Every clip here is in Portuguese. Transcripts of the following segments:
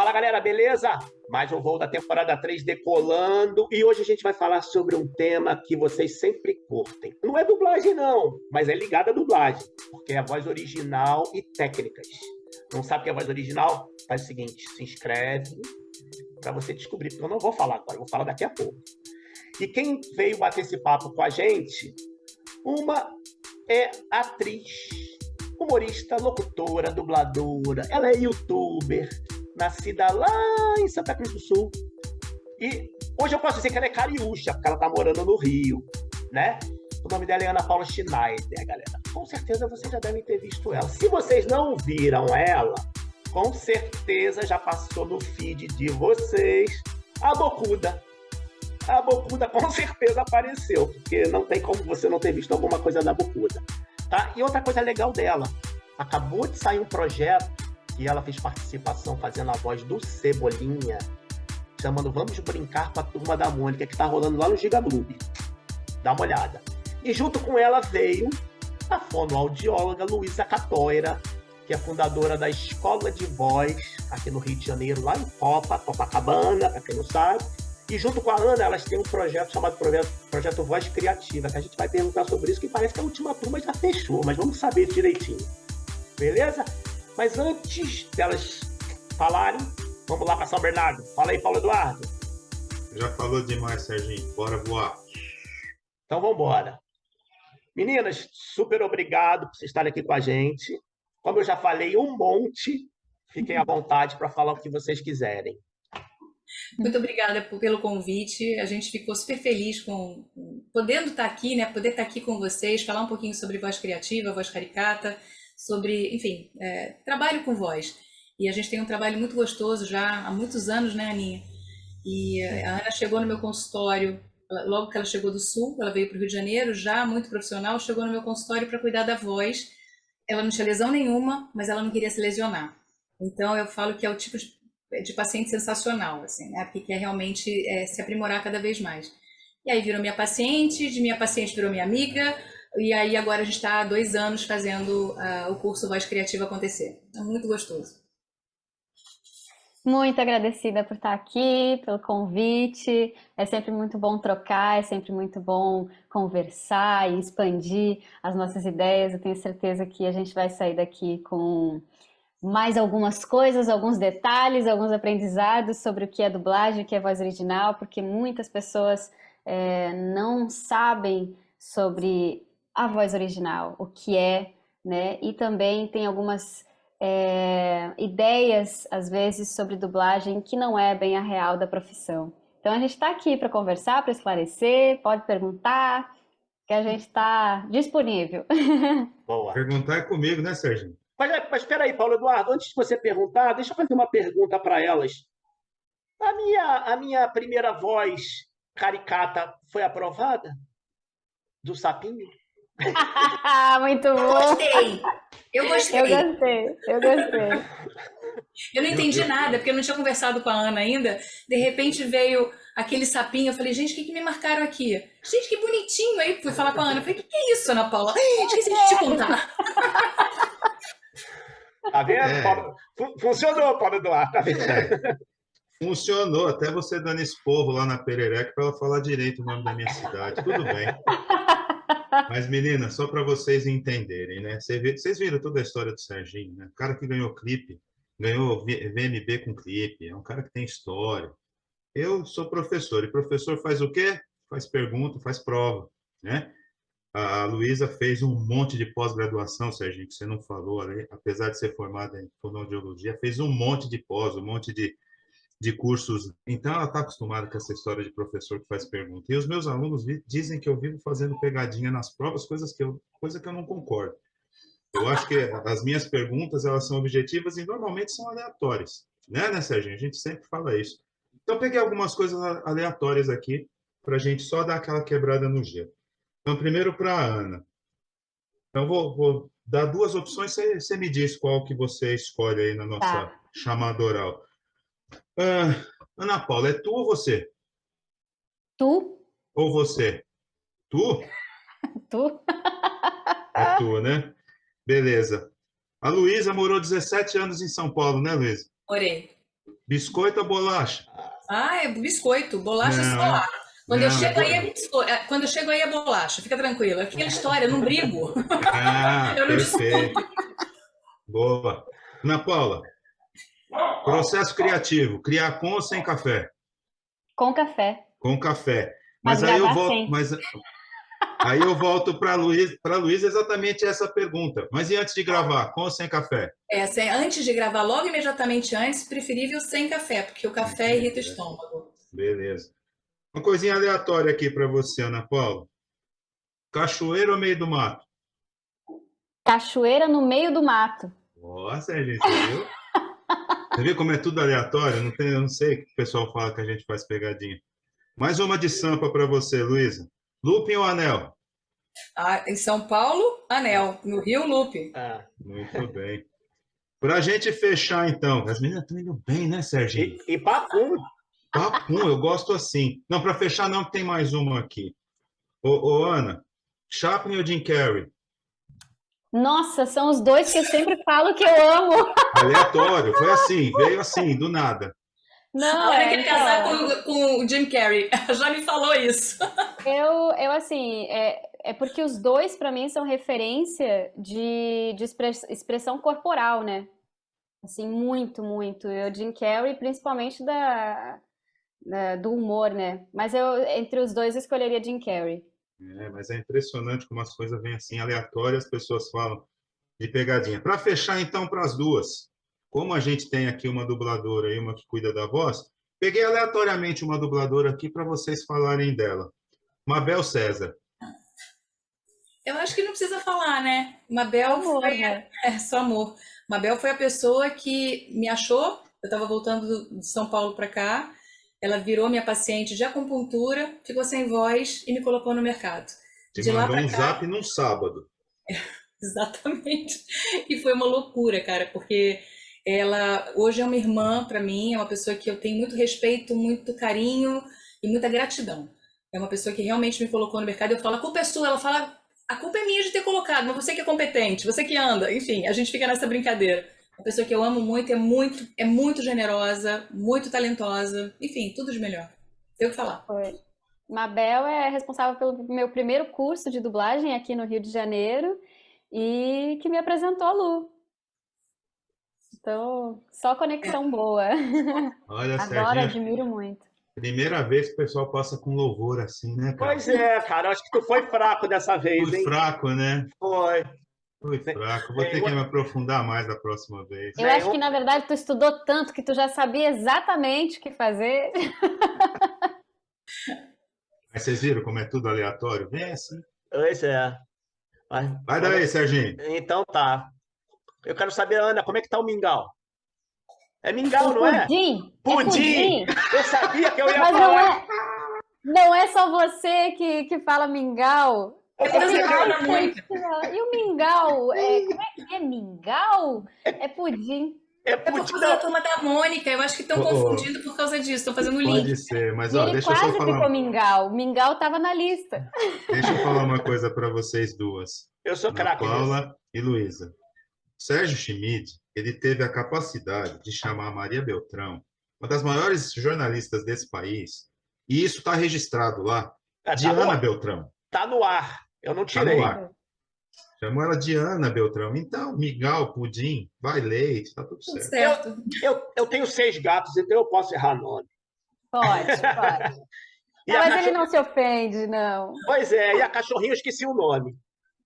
Fala galera, beleza? Mais um voo da temporada 3 decolando e hoje a gente vai falar sobre um tema que vocês sempre curtem. Não é dublagem não, mas é ligado à dublagem, porque é a voz original e técnicas. Não sabe o que é a voz original? Faz o seguinte, se inscreve para você descobrir, porque eu não vou falar agora, eu vou falar daqui a pouco. E quem veio bater esse papo com a gente, uma é atriz, humorista, locutora, dubladora, ela é youtuber, nascida lá em Santa Cruz do Sul. E hoje eu posso dizer que ela é cariúcha, porque ela tá morando no Rio, né? O nome dela é Ana Paula Schneider, galera. Com certeza vocês já devem ter visto ela. Se vocês não viram ela, com certeza já passou no feed de vocês a Bocuda. A Bocuda com certeza apareceu, porque não tem como você não ter visto alguma coisa da Bocuda. Tá? E outra coisa legal dela, acabou de sair um projeto que ela fez participação fazendo a voz do Cebolinha, chamando Vamos Brincar com a Turma da Mônica, que tá rolando lá no Gigagloob. Dá uma olhada. E junto com ela veio a fonoaudióloga Luísa Catoira, que é fundadora da Escola de Voz, aqui no Rio de Janeiro, lá em Copacabana, para quem não sabe. E junto com a Ana, elas têm um projeto chamado Projeto Voz Criativa, que a gente vai perguntar sobre isso, que parece que a última turma já fechou, mas vamos saber direitinho. Beleza? Mas antes delas falarem, vamos lá para São Bernardo. Fala aí, Paulo Eduardo. Já falou demais, Serginho. Bora voar. Então vamos embora. Meninas, super obrigado por vocês estarem aqui com a gente. Como eu já falei um monte, fiquem à vontade para falar o que vocês quiserem. Muito obrigada pelo convite. A gente ficou super feliz com podendo estar aqui, né? Poder estar aqui com vocês, falar um pouquinho sobre voz criativa, voz caricata, sobre, enfim, trabalho com voz. E a gente tem um trabalho muito gostoso já há muitos anos, né, Aninha? E a Ana chegou no meu consultório, logo que ela chegou do Sul, ela veio para o Rio de Janeiro, já muito profissional, chegou no meu consultório para cuidar da voz. Ela não tinha lesão nenhuma, mas ela não queria se lesionar. Então eu falo que é o tipo de paciente sensacional, assim, né? Porque quer realmente se aprimorar cada vez mais. E aí virou minha paciente, de minha paciente virou minha amiga, e aí agora a gente está há 2 anos fazendo o curso Voz Criativa acontecer. É muito gostoso. Muito agradecida por estar aqui, pelo convite. É sempre muito bom trocar, é sempre muito bom conversar e expandir as nossas ideias. Eu tenho certeza que a gente vai sair daqui com mais algumas coisas, alguns detalhes, alguns aprendizados sobre o que é dublagem, o que é voz original, porque muitas pessoas não sabem sobre a voz original, o que é, né? E também tem algumas ideias, às vezes, sobre dublagem que não é bem a real da profissão. Então a gente está aqui para conversar, para esclarecer, pode perguntar, que a gente está disponível. Boa. Perguntar é comigo, né, Serginho? Mas espera aí, Paulo Eduardo, antes de você perguntar, deixa eu fazer uma pergunta para elas. A minha primeira voz caricata foi aprovada? Do sapinho? Muito bom! Eu gostei. Eu gostei. Eu não entendi nada, porque eu não tinha conversado com a Ana ainda. De repente veio aquele sapinho, eu falei, gente, o que me marcaram aqui? Gente, que bonitinho! Aí fui falar com a Ana, eu falei, o que é isso, Ana Paula? Esqueci de te contar. Tá vendo? Funcionou, Paulo Eduardo, tá vendo? Funcionou, até você dando esporro lá na Perereca para ela falar direito o nome da minha cidade. Tudo bem. Mas, menina, só para vocês entenderem, né? Vocês viram toda a história do Serginho, né? O cara que ganhou clipe, ganhou VMB com clipe, é um cara que tem história. Eu sou professor, e professor faz o quê? Faz pergunta, faz prova, né? A Luísa fez um monte de pós-graduação, Serginho, que você não falou, apesar de ser formada em fonoaudiologia, fez um monte de pós, um monte de cursos. Então, ela está acostumada com essa história de professor que faz pergunta. E os meus alunos dizem que eu vivo fazendo pegadinha nas provas, coisa que eu não concordo. Eu acho que as minhas perguntas, elas são objetivas e normalmente são aleatórias. Né, Serginho? A gente sempre fala isso. Então, peguei algumas coisas aleatórias aqui para a gente só dar aquela quebrada no gelo. Então, primeiro para a Ana. Então, vou dar 2 opções, você me diz qual que você escolhe aí na nossa chamada oral. Ana Paula, é tu ou você? Tu? Ou você? Tu? Tu? É tu, né? Beleza. A Luísa morou 17 anos em São Paulo, né, Luísa? Morei. Biscoito ou bolacha? Ah, é biscoito, bolacha Não, só lá. Quando eu não, chego aí é quando eu chego aí é bolacha, fica tranquilo. É aquela história, eu não brigo. Ah, Eu não perfeito. discuto. Boa. Ana Paula, processo criativo, criar com ou sem café? Com café, Com café. mas Mas aí eu gravar volto, sem. mas aí eu volto para Luiz exatamente essa pergunta. Mas e antes de gravar, com ou sem café? Antes de gravar, logo imediatamente antes, preferível sem café, porque o café irrita o estômago. Beleza. Uma coisinha aleatória aqui para você, Ana Paula. Cachoeira ou meio do mato? Cachoeira no meio do mato. Nossa, gente, você viu? Você viu como é tudo aleatório? Eu não sei que o pessoal fala que a gente faz pegadinha. Mais uma de Sampa para você, Luísa. Looping ou anel? Ah, em São Paulo, anel. No Rio, loop. Ah. Muito bem. Para a gente fechar, então. As meninas estão indo bem, né, Serginho? E papum. Papum, eu gosto assim. Não, para fechar, não, que tem mais uma aqui. Ô, Ana, Chaplin ou Jim Carrey? Nossa, são os dois que eu sempre falo que eu amo. Aleatório, foi assim, veio assim, do nada. Não, Olha, quer então, casar com o Jim Carrey. Já me falou isso. eu assim, é porque os dois, para mim, são referência de expressão corporal, né? Assim, muito, muito. Eu, Jim Carrey, principalmente do humor, né? Mas entre os dois, eu escolheria Jim Carrey. Mas é impressionante como as coisas vêm assim, aleatórias, as pessoas falam de pegadinha. Para fechar, então, para as duas. Como a gente tem aqui uma dubladora e uma que cuida da voz, peguei aleatoriamente uma dubladora aqui para vocês falarem dela. Mabel César. Eu acho que não precisa falar, né? Mabel Amor, foi. né? É, só amor. Mabel foi a pessoa que me achou. Eu estava voltando de São Paulo para cá. Ela virou minha paciente de acupuntura, ficou sem voz e me colocou no mercado. Te De lá mandou para um cá, zap num sábado. exatamente. E foi uma loucura, cara, porque ela hoje é uma irmã para mim, é uma pessoa que eu tenho muito respeito, muito carinho e muita gratidão. É uma pessoa que realmente me colocou no mercado. Eu falo, a culpa é sua. Ela fala, a culpa é minha de ter colocado, mas você que é competente, você que anda. Enfim, a gente fica nessa brincadeira. Uma pessoa que eu amo muito, é muito generosa, muito talentosa. Enfim, tudo de melhor. Tem o que falar. Foi. Mabel é responsável pelo meu primeiro curso de dublagem aqui no Rio de Janeiro e que me apresentou a Lu. Então, só conexão boa. Olha, Adoro, Serginho, admiro muito. primeira vez que o pessoal passa com louvor assim, né, cara? Pois é, cara. Acho que tu foi fraco dessa vez, Fui hein? fraco, né? Foi. Fui fraco. Vou ter que me aprofundar mais da próxima vez. Eu acho que, na verdade, tu estudou tanto que tu já sabia exatamente o que fazer. Mas vocês viram como é tudo aleatório? Vem assim. Pois é. Vai daí, Serginho. Então tá. Eu quero saber, Ana, como é que tá o mingau? É mingau, não é? Pudim! Pudim! Eu sabia que eu ia Mas falar. não é só você que fala mingau. É porque você fala muito. E o mingau? Como é que é mingau? É pudim. É É por pudim. causa da turma da Mônica. Eu acho que estão confundindo por causa disso. Estão fazendo o link. Pode ser, mas E ó, ele deixa eu quase só ficou falar. mingau. Mingau tava na lista. Deixa eu falar uma coisa para vocês duas. Eu sou Ana craque nisso. Paula e Luísa. Sérgio Schmidt, ele teve a capacidade de chamar a Maria Beltrão, uma das maiores jornalistas desse país, e isso está registrado lá, Diana Beltrão. Tá no ar. Eu não Está tirei. no ar. Chamou ela de Ana Beltrão. Então, mingau, pudim, vai leite, tá tudo Tudo certo. certo. Eu tenho 6 gatos, então eu posso errar nome. Pode. E Não, a mas ele não se ofende, não. Pois é, e a cachorrinha eu esqueci o nome.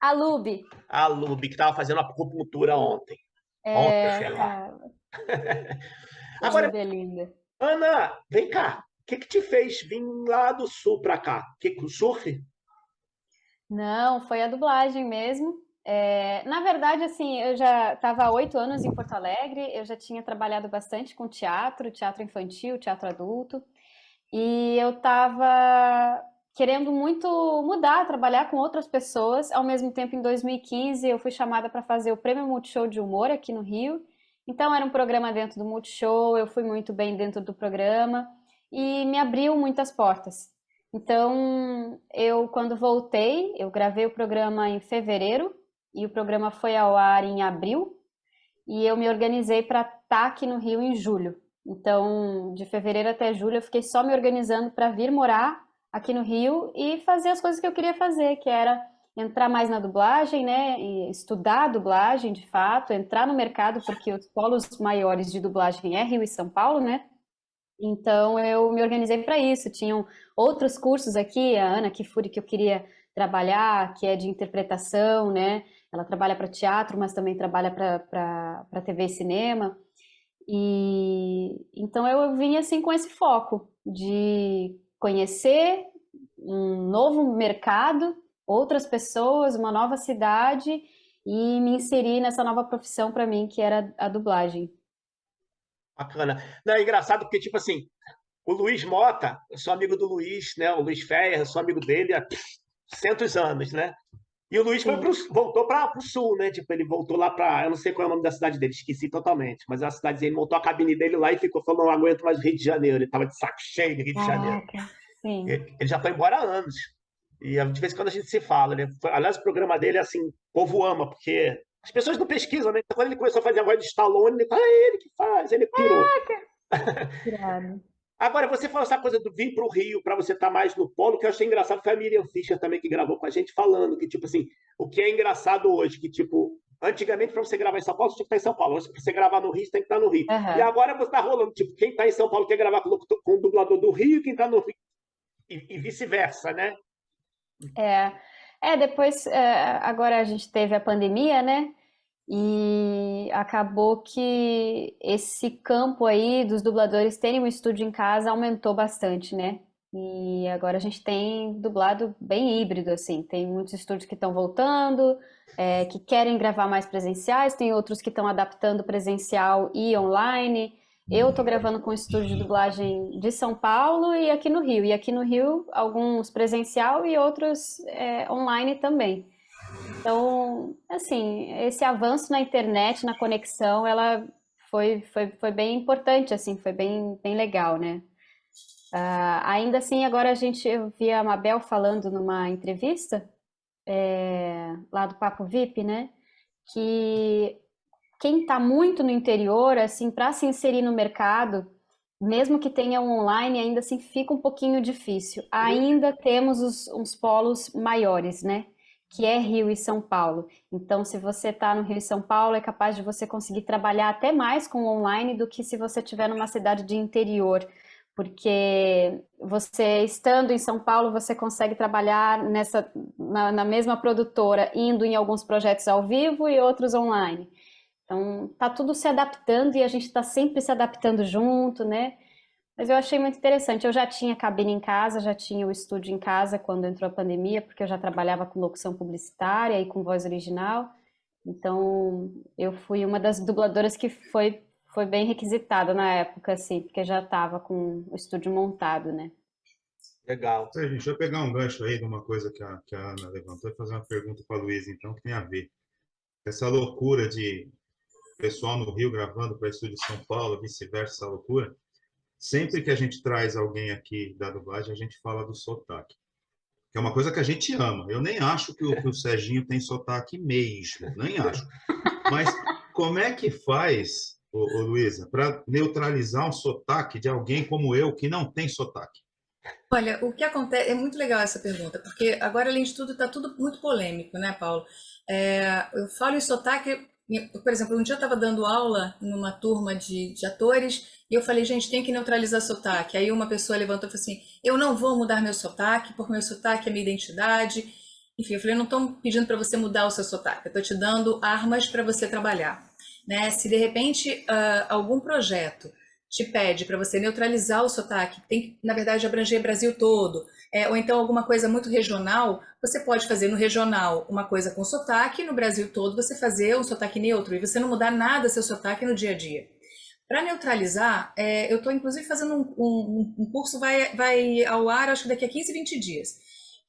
A Lubi. A Lubi, que estava fazendo acupuntura ontem. Ontem, sei lá. Agora, Lubi é linda. Ana, vem cá. O que te fez vir lá do sul para cá? O surf? Não, foi a dublagem mesmo. Na verdade, assim, eu já estava há 8 anos em Porto Alegre, eu já tinha trabalhado bastante com teatro infantil, teatro adulto, e eu estava querendo muito mudar, trabalhar com outras pessoas. Ao mesmo tempo, em 2015, eu fui chamada para fazer o Prêmio Multishow de Humor aqui no Rio. Então, era um programa dentro do Multishow, eu fui muito bem dentro do programa e me abriu muitas portas. Então, quando voltei, eu gravei o programa em fevereiro e o programa foi ao ar em abril e eu me organizei para estar aqui no Rio em julho. Então, de fevereiro até julho, eu fiquei só me organizando para vir morar aqui no Rio e fazer as coisas que eu queria fazer, que era entrar mais na dublagem, né? E estudar a dublagem, de fato, entrar no mercado, porque os polos maiores de dublagem é Rio e São Paulo, né? Então, eu me organizei para isso. Tinham outros cursos aqui, a Ana Kifuri, que eu queria trabalhar, que é de interpretação, né? Ela trabalha para teatro, mas também trabalha para TV e cinema. E então eu vim assim com esse foco de conhecer um novo mercado, outras pessoas, uma nova cidade e me inserir nessa nova profissão para mim, que era a dublagem. Bacana. Não, é engraçado porque, tipo assim, o Luiz Mota, eu sou amigo do Luiz, né? O Luiz Ferreira, sou amigo dele há centos anos, né? E o Luiz Sim. voltou para o sul, né? Tipo, ele voltou lá para. Eu não sei qual é o nome da cidade dele, esqueci totalmente. Mas é uma cidadezinha, ele montou a cabine dele lá e ficou falando: não aguento mais o Rio de Janeiro. Ele estava de saco cheio de Rio de Janeiro. Caraca, sim. Ele já foi embora há anos. E de vez em quando a gente se fala, né? Aliás, o programa dele, assim, o povo ama, porque as pessoas não pesquisam, né? Então, quando ele começou a fazer a voz de Stallone, ele fala: é ele que faz, ele pirou. Irado. Agora, você falou essa coisa do vir para o Rio para você estar mais no polo, que eu achei engraçado, foi a Miriam Fischer também que gravou com a gente falando que, tipo assim, o que é engraçado hoje, que, tipo, antigamente para você gravar em São Paulo, você tinha que estar em São Paulo. Hoje, para você gravar no Rio, você tem que estar no Rio. E Aham. agora você está rolando, tipo, quem está em São Paulo quer gravar com o dublador do Rio, quem está no Rio, e vice-versa, né? Depois, agora a gente teve a pandemia, né? E acabou que esse campo aí dos dubladores terem um estúdio em casa aumentou bastante, né? E agora a gente tem dublado bem híbrido, assim. Tem muitos estúdios que estão voltando, que querem gravar mais presenciais, tem outros que estão adaptando presencial e online. Eu tô gravando com o estúdio de dublagem de São Paulo e aqui no Rio. E aqui no Rio, alguns presencial e outros online também. Então, assim, esse avanço na internet, na conexão, ela foi bem importante, assim, foi bem legal, né? Ainda assim, agora eu vi a Mabel falando numa entrevista, lá do Papo VIP, né? Que quem está muito no interior, assim, para se inserir no mercado, mesmo que tenha um online, ainda assim fica um pouquinho difícil. Ainda temos uns polos maiores, né? Que é Rio e São Paulo. Então, se você está no Rio e São Paulo, é capaz de você conseguir trabalhar até mais com online do que se você estiver numa cidade de interior. Porque você estando em São Paulo, você consegue trabalhar na mesma produtora, indo em alguns projetos ao vivo e outros online. Então, tá tudo se adaptando e a gente está sempre se adaptando junto, né? Mas eu achei muito interessante. Eu já tinha cabine em casa, já tinha o estúdio em casa quando entrou a pandemia, porque eu já trabalhava com locução publicitária e com voz original. Então, eu fui uma das dubladoras que foi bem requisitada na época, assim, porque já estava com o estúdio montado, né? Legal. Gente, deixa eu pegar um gancho aí de uma coisa que a Ana levantou e fazer uma pergunta para a Luísa, então, que tem a ver. Essa loucura de pessoal no Rio gravando para estúdio de São Paulo, vice-versa, essa loucura. Sempre que a gente traz alguém aqui da dublagem, a gente fala do sotaque. Que é uma coisa que a gente ama. Eu nem acho que o Serginho tem sotaque mesmo, nem acho. Mas como é que faz, Luísa, para neutralizar um sotaque de alguém como eu que não tem sotaque? Olha, o que acontece, é muito legal essa pergunta, porque agora, além de tudo, está tudo muito polêmico, né, Paulo? Eu falo em sotaque, por exemplo, um dia eu estava dando aula numa turma de atores e eu falei, gente, tem que neutralizar sotaque. Aí uma pessoa levantou e falou assim, eu não vou mudar meu sotaque, porque meu sotaque é minha identidade. Enfim, eu falei, eu não estou pedindo para você mudar o seu sotaque, eu estou te dando armas para você trabalhar. Né? Se de repente algum projeto te pede para você neutralizar o sotaque, tem que, na verdade, abranger o Brasil todo, ou então alguma coisa muito regional, você pode fazer no regional uma coisa com sotaque, no Brasil todo você fazer um sotaque neutro, e você não mudar nada seu sotaque no dia a dia. Para neutralizar, eu estou inclusive fazendo um curso, vai ao ar, acho que daqui a 15, 20 dias,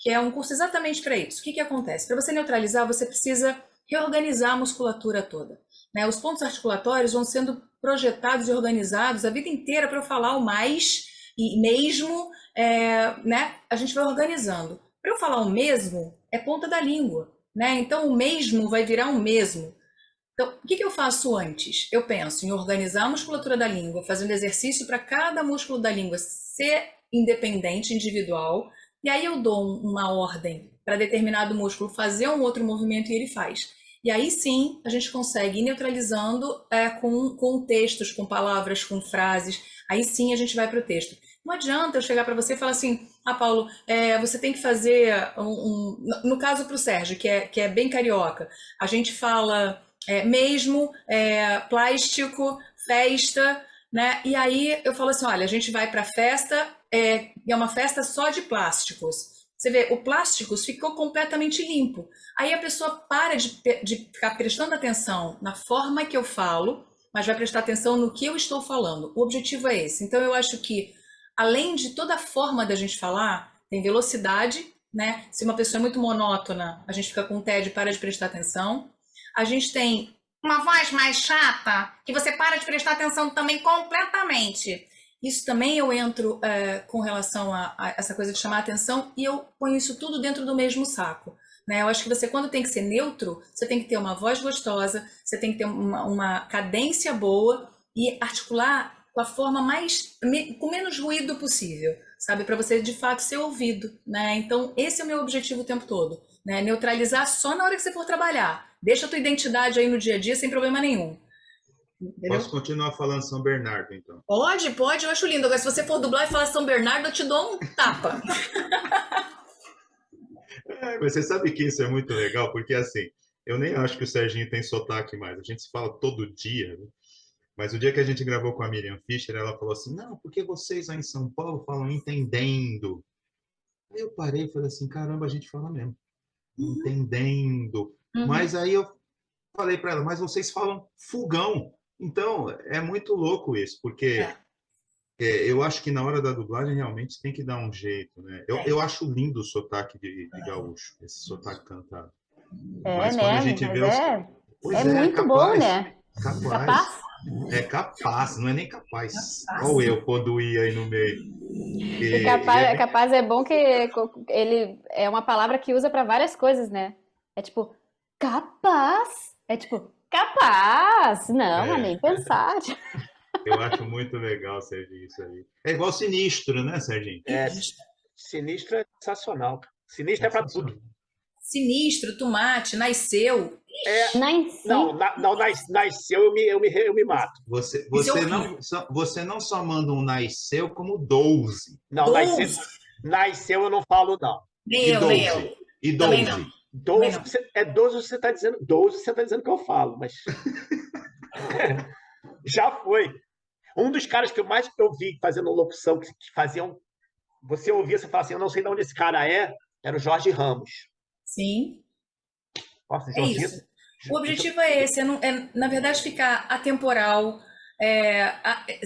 que é um curso exatamente para isso. O que acontece? Para você neutralizar, você precisa reorganizar a musculatura toda. Né? Os pontos articulatórios vão sendo projetados e organizados a vida inteira para eu falar o mais e mesmo, né? A gente vai organizando. Para eu falar o mesmo, é ponta da língua. Né? Então, o mesmo vai virar um mesmo. Então, o que que eu faço antes? Eu penso em organizar a musculatura da língua, fazendo exercício para cada músculo da língua ser independente, individual, e aí eu dou uma ordem para determinado músculo fazer um outro movimento e ele faz. E aí sim a gente consegue ir neutralizando com textos, com palavras, com frases. Aí sim a gente vai para o texto. Não adianta eu chegar para você e falar assim, Paulo, você tem que fazer no caso para o Sérgio, que é bem carioca, a gente fala mesmo, plástico, festa, né? E aí eu falo assim, olha, a gente vai para a festa, é uma festa só de plásticos. Você vê, o plásticos ficou completamente limpo. Aí a pessoa para de ficar prestando atenção na forma que eu falo, mas vai prestar atenção no que eu estou falando. O objetivo é esse. Então eu acho que, além de toda a forma da gente falar, tem velocidade, né? Se uma pessoa é muito monótona, a gente fica com tédio e para de prestar atenção. A gente tem uma voz mais chata, que você para de prestar atenção também completamente. Isso também eu entro com relação a essa coisa de chamar a atenção e eu ponho isso tudo dentro do mesmo saco. Né? Eu acho que você, quando tem que ser neutro, você tem que ter uma voz gostosa, você tem que ter uma cadência boa e articular com a forma com menos ruído possível, sabe? Para você, de fato, ser ouvido. Né? Então, esse é o meu objetivo o tempo todo. Né? Neutralizar só na hora que você for trabalhar. Deixa a tua identidade aí no dia a dia sem problema nenhum. Entendeu? Posso continuar falando São Bernardo, então? Pode, eu acho lindo. Agora, se você for dublar e falar São Bernardo, eu te dou um tapa. Mas você sabe que isso é muito legal, porque assim, eu nem acho que o Serginho tem sotaque mais. A gente se fala todo dia, né? Mas o dia que a gente gravou com a Miriam Fischer, ela falou assim, não, porque vocês aí em São Paulo falam entendendo. Aí eu parei e falei assim, caramba, a gente fala mesmo. Entendendo. Uhum. Mas aí eu falei para ela, mas vocês falam fogão. Então, é muito louco isso, porque eu acho que na hora da dublagem realmente tem que dar um jeito, né? Eu acho lindo o sotaque de gaúcho, esse sotaque cantado. Mas quando a gente vê é muito capaz, bom, né? Capaz. É capaz, não é nem capaz. Olha eu quando ia aí no meio. E capaz é bom que ele é uma palavra que usa para várias coisas, né? É tipo, capaz. É tipo, capaz. Não, nem pensar. Eu acho muito legal, Serginho, isso aí. É igual Sinistro, né, Serginho? Sinistro é sensacional. Sinistro é para tudo. Sinistro, tomate, nasceu. Não, nasceu, eu me mato. Você não só manda um nasceu, como 12. Não, 12. Nasceu eu não falo, não. Nem eu. E 12. 12 você está dizendo, 12 você está dizendo que eu falo, mas já foi. Um dos caras que eu mais vi fazendo locução, que faziam, você ouvia, você fala assim, eu não sei de onde esse cara era o Jorge Ramos. Sim. Nossa, é isso. O objetivo é esse, na verdade, ficar atemporal,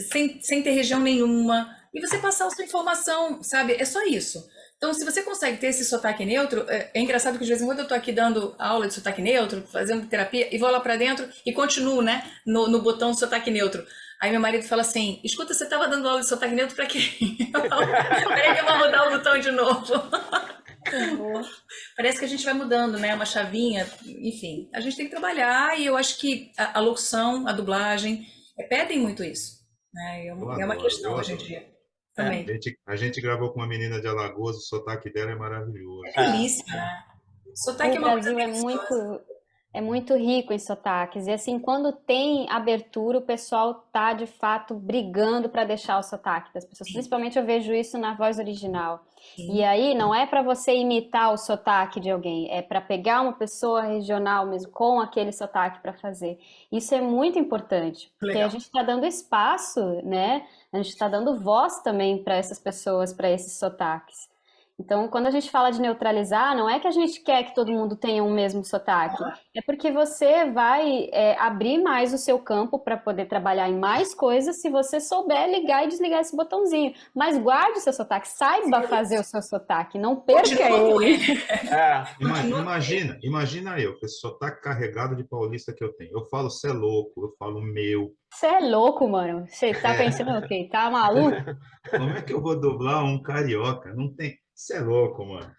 sem ter região nenhuma, e você passar a sua informação, sabe? É só isso. Então, se você consegue ter esse sotaque neutro, é engraçado que de vez em quando eu tô aqui dando aula de sotaque neutro, fazendo terapia, e vou lá para dentro e continuo, né, no botão sotaque neutro. Aí meu marido fala assim, escuta, você tava dando aula de sotaque neutro para quê? Peraí que eu vou mudar o botão de novo. Parece que a gente vai mudando, né, uma chavinha, enfim. A gente tem que trabalhar e eu acho que a locução, a dublagem, pedem muito isso. Né? É uma questão hoje em dia. Também. A gente gravou com uma menina de Alagoas, o sotaque dela é maravilhoso. É delícia, né? Sotaque o Brasil é muito rico em sotaques. E assim, quando tem abertura, o pessoal tá de fato brigando para deixar o sotaque das pessoas. Sim. Principalmente eu vejo isso na voz original. Sim. E aí não é para você imitar o sotaque de alguém, é para pegar uma pessoa regional mesmo com aquele sotaque para fazer. Isso é muito importante, porque a gente está dando espaço, né? A gente está dando voz também para essas pessoas, para esses sotaques. Então, quando a gente fala de neutralizar, não é que a gente quer que todo mundo tenha o mesmo sotaque, é porque você vai abrir mais o seu campo para poder trabalhar em mais coisas se você souber ligar e desligar esse botãozinho. Mas guarde o seu sotaque, saiba fazer o seu sotaque, não perca ele. Imagina eu, com esse sotaque carregado de paulista que eu tenho. Eu falo cê é louco, eu falo meu. Você é louco, mano. Você tá pensando o quê? Tá maluco? Como é que eu vou dublar um carioca? Não tem... Você é louco, mano.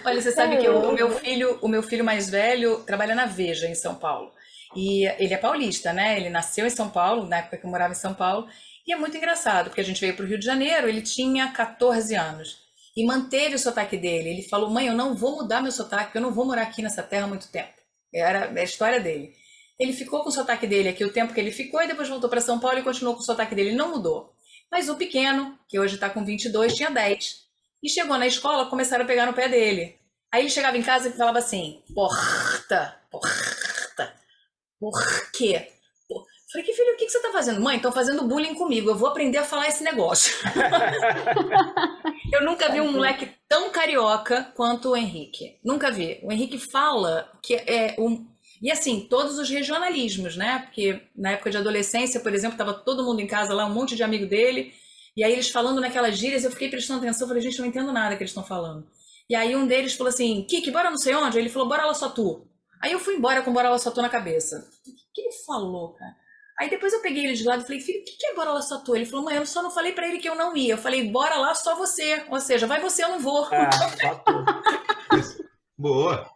Olha, você sabe que o meu filho mais velho trabalha na Veja, em São Paulo. E ele é paulista, né? Ele nasceu em São Paulo, na época que eu morava em São Paulo. E é muito engraçado, porque a gente veio para o Rio de Janeiro, ele tinha 14 anos. E manteve o sotaque dele. Ele falou, mãe, eu não vou mudar meu sotaque, porque eu não vou morar aqui nessa terra há muito tempo. Era a história dele. Ele ficou com o sotaque dele aqui o tempo que ele ficou, e depois voltou para São Paulo e continuou com o sotaque dele. Ele não mudou. Mas o pequeno, que hoje está com 22, tinha 10. E chegou na escola, começaram a pegar no pé dele. Aí ele chegava em casa e falava assim, porta, porta, por quê? Falei, que filho, o que você tá fazendo? Mãe, estão fazendo bullying comigo, eu vou aprender a falar esse negócio. Eu nunca vi um moleque tão carioca quanto o Henrique. Nunca vi. O Henrique fala que é um... E assim, todos os regionalismos, né? Porque na época de adolescência, por exemplo, tava todo mundo em casa lá, um monte de amigo dele, e aí eles falando naquelas gírias, eu fiquei prestando atenção, falei, gente, eu não entendo nada que eles estão falando. E aí um deles falou assim, Kiki, bora não sei onde? Aí ele falou, bora lá só tu. Aí eu fui embora com bora lá só tu na cabeça. O que ele falou, cara? Aí depois eu peguei ele de lado e falei, filho, o que é bora lá só tu? Ele falou, mãe, eu só não falei pra ele que eu não ia. Eu falei, bora lá só você. Ou seja, vai você, eu não vou. Só tu. Boa.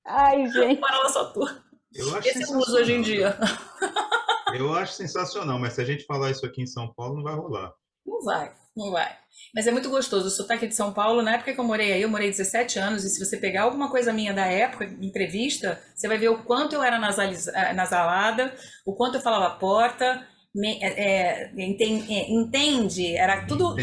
Ai, gente. Bora lá só tu. Eu acho Esse eu uso hoje em dia. Eu acho sensacional, mas se a gente falar isso aqui em São Paulo, não vai rolar. Não vai, não vai. Mas é muito gostoso. O sotaque de São Paulo, na época que eu morei aí, eu morei 17 anos, e se você pegar alguma coisa minha da época, entrevista, você vai ver o quanto eu era nasalada, o quanto eu falava porta, entende, era tudo...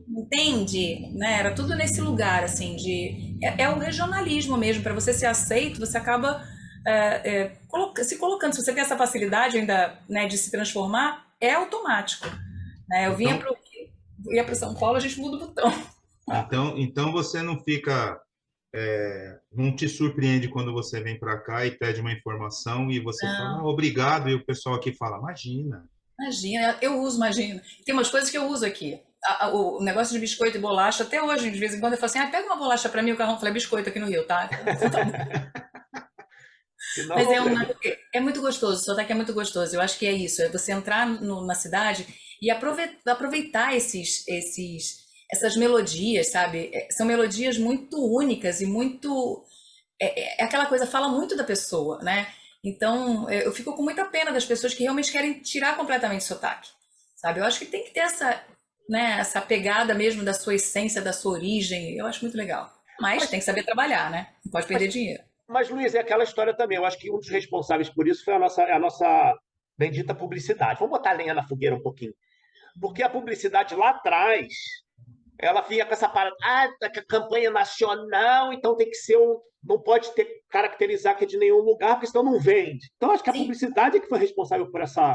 Entende, né? Era tudo nesse lugar, assim, de... É o regionalismo mesmo, para você ser aceito, você acaba se colocando. Se você tem essa facilidade ainda, né, de se transformar, é automático. Né? Eu ia para São Paulo, a gente muda o botão. Então você não fica... não te surpreende quando você vem para cá e pede uma informação e você fala, obrigado, e o pessoal aqui fala, imagina. Imagina, eu uso, imagina. Tem umas coisas que eu uso aqui. O negócio de biscoito e bolacha, até hoje, de vez em quando, eu falo assim, pega uma bolacha para mim, o Carrão fala, biscoito aqui no Rio, tá? Mas é muito gostoso, o sotaque é muito gostoso. Eu acho que é isso, é você entrar na cidade e aproveitar essas melodias, sabe? São melodias muito únicas e muito... É aquela coisa, fala muito da pessoa, né? Então, eu fico com muita pena das pessoas que realmente querem tirar completamente o sotaque, sabe? Eu acho que tem que ter essa pegada mesmo da sua essência, da sua origem. Eu acho muito legal. Mas tem que saber trabalhar, né? Não pode perder dinheiro. Mas, Luiz, é aquela história também. Eu acho que um dos responsáveis por isso foi a nossa bendita publicidade. Vamos botar lenha na fogueira um pouquinho. Porque a publicidade lá atrás, ela vinha com essa parada, campanha nacional, então tem que ser não pode caracterizar que é de nenhum lugar, porque senão não vende. Então, acho que a publicidade é que foi responsável por essa...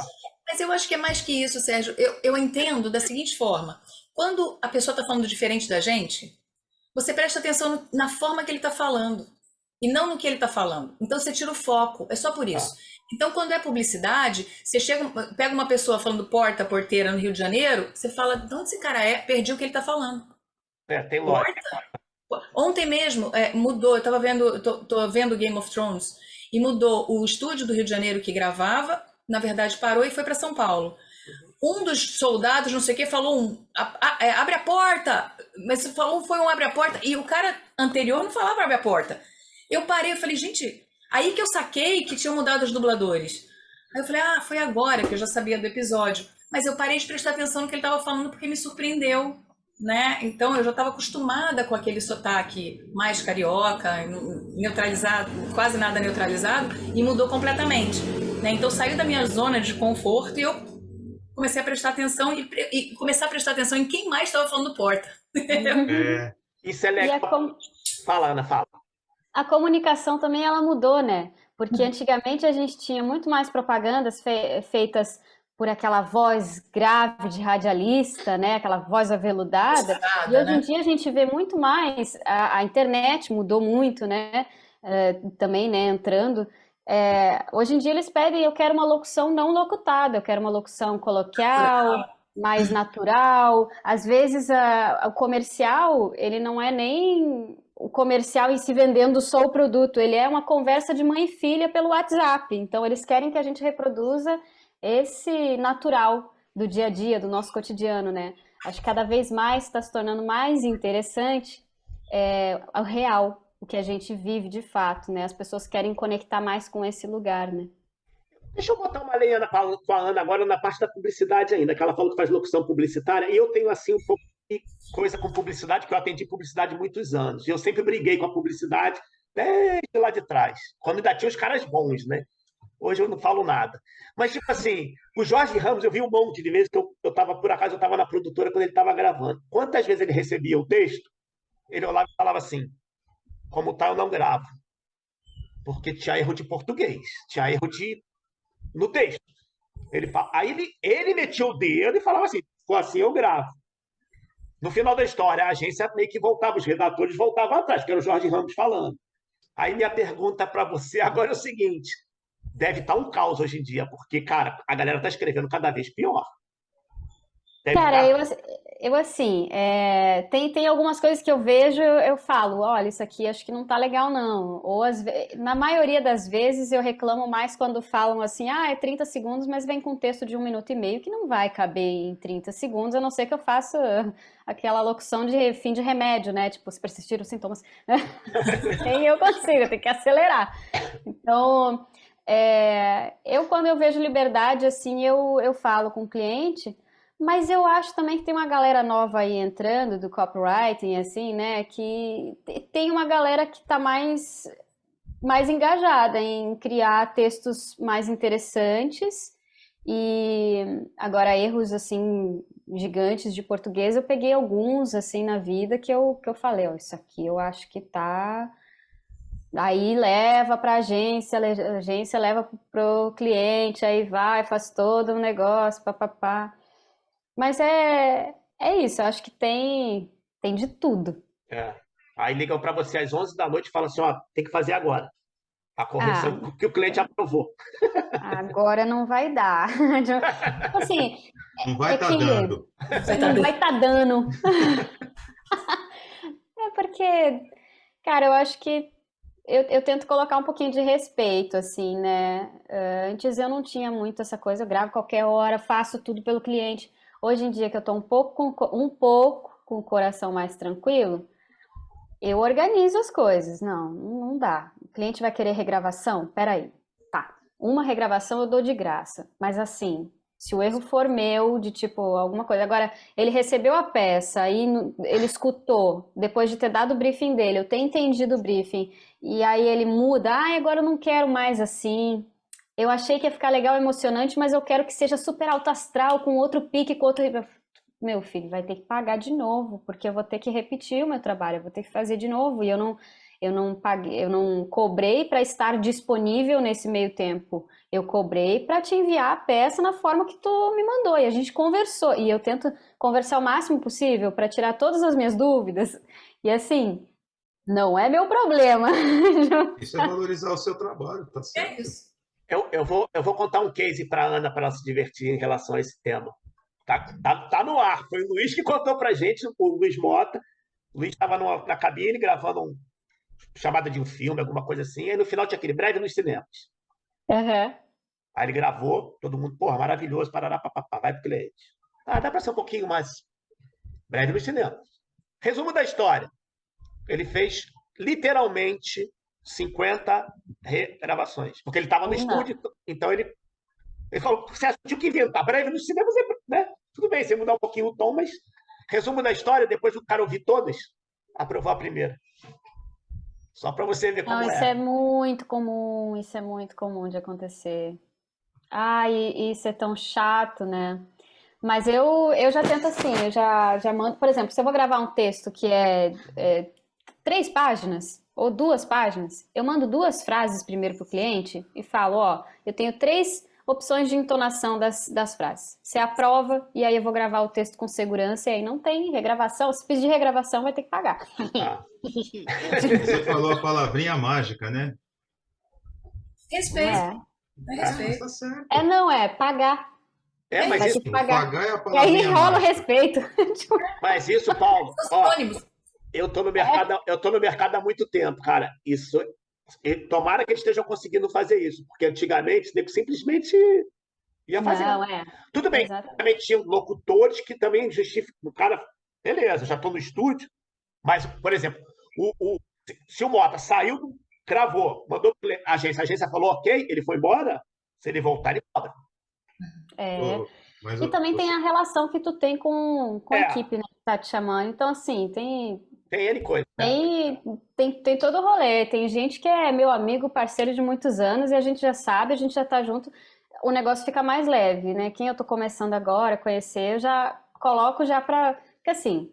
Mas eu acho que é mais que isso, Sérgio. Eu entendo da seguinte forma. Quando a pessoa está falando diferente da gente, você presta atenção na forma que ele está falando e não no que ele está falando. Então, você tira o foco. É só por isso. Então, quando é publicidade, você pega uma pessoa falando porteira no Rio de Janeiro, você fala, de onde esse cara é? Perdi o que ele está falando. Tem lógica. Ontem mesmo mudou, eu tô vendo Game of Thrones, e mudou o estúdio do Rio de Janeiro que gravava, na verdade parou e foi para São Paulo. Um dos soldados, não sei o que, falou abre a porta, mas foi um abre a porta, e o cara anterior não falava abre a porta. Eu parei, eu falei, gente, aí que eu saquei que tinham mudado os dubladores. Aí eu falei, foi agora que eu já sabia do episódio, mas eu parei de prestar atenção no que ele estava falando porque me surpreendeu. Né? Então eu já estava acostumada com aquele sotaque mais carioca, neutralizado, quase nada neutralizado, e mudou completamente. Né? Então saiu da minha zona de conforto e eu comecei a prestar atenção e começar a prestar atenção em quem mais estava falando porta. Isso é legal. Fala, Ana, fala. A comunicação também ela mudou, né? Porque antigamente a gente tinha muito mais propagandas feitas por aquela voz grave de radialista, né? Aquela voz aveludada. E hoje em dia a gente vê muito mais, a internet mudou muito, né? Também, né? Entrando. Hoje em dia eles pedem, eu quero uma locução não locutada, eu quero uma locução coloquial, mais natural. Às vezes o comercial, ele não é nem o comercial em si vendendo só o produto, ele é uma conversa de mãe e filha pelo WhatsApp. Então eles querem que a gente reproduza esse natural do dia a dia, do nosso cotidiano, né? Acho que cada vez mais está se tornando mais interessante o real, o que a gente vive de fato, né? As pessoas querem conectar mais com esse lugar, né? Deixa eu botar uma lenha com a Ana agora na parte da publicidade ainda, que ela falou que faz locução publicitária, e eu tenho assim um pouco de coisa com publicidade, que eu atendi publicidade muitos anos. E eu sempre briguei com a publicidade desde lá de trás, quando ainda tinha os caras bons, né? Hoje eu não falo nada. Mas, tipo assim, o Jorge Ramos, eu vi um monte de vezes que eu estava, por acaso, eu estava na produtora quando ele estava gravando. Quantas vezes ele recebia o texto, ele olhava e falava assim: como tá, eu não gravo. Porque tinha erro de português, tinha erro no texto. Aí ele metia o dedo e falava assim: ficou assim, eu gravo. No final da história, a agência meio que voltava, os redatores voltavam atrás, que era o Jorge Ramos falando. Aí minha pergunta para você agora é o seguinte: deve estar um caos hoje em dia, porque, cara, a galera está escrevendo cada vez pior. Deve Cara, estar. eu assim, tem algumas coisas que eu vejo, eu falo, olha, isso aqui acho que não tá legal não. Ou na maioria das vezes eu reclamo mais quando falam assim, é 30 segundos, mas vem com um texto de 1 minuto e meio que não vai caber em 30 segundos, a não ser que eu faça aquela locução de fim de remédio, né? Tipo, se persistir os sintomas. Nem eu consigo, eu tenho que acelerar. Então, eu quando eu vejo liberdade, assim, eu falo com o cliente. Mas eu acho também que tem uma galera nova aí entrando do copywriting, assim, né? Que tem uma galera que está mais engajada em criar textos mais interessantes. E agora, erros, assim, gigantes de português, eu peguei alguns, assim, na vida que eu falei, ó, isso aqui eu acho que tá. Aí leva para a agência leva pro cliente, aí vai, faz todo um negócio, papapá. Mas é isso, eu acho que tem de tudo. É. Aí ligam para você às 11 da noite e falam assim: ó, tem que fazer agora. A Ah, correção que o cliente aprovou. agora não vai dar. Tipo assim, Não vai é estar que dando. Vai estar não dando. vai estar dando. É porque, cara, eu acho que eu tento colocar um pouquinho de respeito, assim, né? Antes eu não tinha muito essa coisa, eu gravo qualquer hora, faço tudo pelo cliente. Hoje em dia que eu tô um pouco com o coração mais tranquilo, eu organizo as coisas. Não dá. O cliente vai querer regravação? Peraí. Tá. Uma regravação eu dou de graça. Mas assim, se o erro for meu, de tipo, alguma coisa. Agora, ele recebeu a peça, aí ele escutou, depois de ter dado o briefing dele, eu ter entendido o briefing, e aí ele muda. Agora eu não quero mais assim. Eu achei que ia ficar legal, emocionante, mas eu quero que seja super alto astral, com outro pique, com outro. Meu filho, vai ter que pagar de novo, porque eu vou ter que repetir o meu trabalho, eu vou ter que fazer de novo. E eu não paguei, eu não cobrei para estar disponível nesse meio tempo. Eu cobrei para te enviar a peça na forma que tu me mandou. E a gente conversou. E eu tento conversar o máximo possível para tirar todas as minhas dúvidas. E assim, não é meu problema. Isso é valorizar o seu trabalho, tá É certo. isso. Eu vou contar um case para a Ana para ela se divertir em relação a esse tema. Tá no ar. Foi o Luiz que contou para gente, o Luiz Mota. O Luiz estava na cabine gravando chamada de um filme, alguma coisa assim. Aí no final tinha aquele breve nos cinemas. Uhum. Aí ele gravou, todo mundo, porra, maravilhoso, parará, papapá, vai pro cliente. Dá para ser um pouquinho mais breve nos cinemas. Resumo da história. Ele fez literalmente 50 regravações, porque ele estava no Não. estúdio, então ele falou: você tinha que inventar breve nos cinemas, né? Tudo bem, você mudar um pouquinho o tom, mas resumo da história, depois do cara ouvir todas, aprovou a primeira. Só para você ver Não, como isso é. é muito comum, isso é muito comum de acontecer. E isso é tão chato, né? Mas eu já tento assim, eu já mando, por exemplo, se eu vou gravar um texto que é 3 páginas ou 2 páginas, eu mando 2 frases primeiro pro cliente e falo, ó, eu tenho 3 opções de entonação das frases. Você aprova e aí eu vou gravar o texto com segurança e aí não tem regravação. Se pedir regravação, vai ter que pagar. Ah. Você falou a palavrinha mágica, né? Não Respeito. é? É Mas respeito. tá certo. Não é, pagar. Mas Vai ter isso, que O pagar. pagar é a E aí palavrinha rola o mágica. respeito. Paulo, São ó, sinônimos. eu tô no mercado há muito tempo, cara. Isso, tomara que eles estejam conseguindo fazer isso, porque antigamente nego simplesmente ia fazendo. Não, é. Tudo bem, Exatamente. também tinham locutores que também justificam. O cara, beleza, já estou no estúdio, mas, por exemplo, se o Mota saiu, gravou, mandou a agência falou ok, ele foi embora, Se ele voltar, ele cobra. É. Mas E também tem a relação que tu tem com a É. equipe, né, que tá te chamando. Então, assim, tem, Tem N coisa, né? tem todo o rolê. Tem gente que é meu amigo, parceiro de muitos anos, e a gente já sabe, a gente já tá junto. O negócio fica mais leve, né? Quem eu tô começando agora a conhecer, eu já coloco já pra... Porque, assim,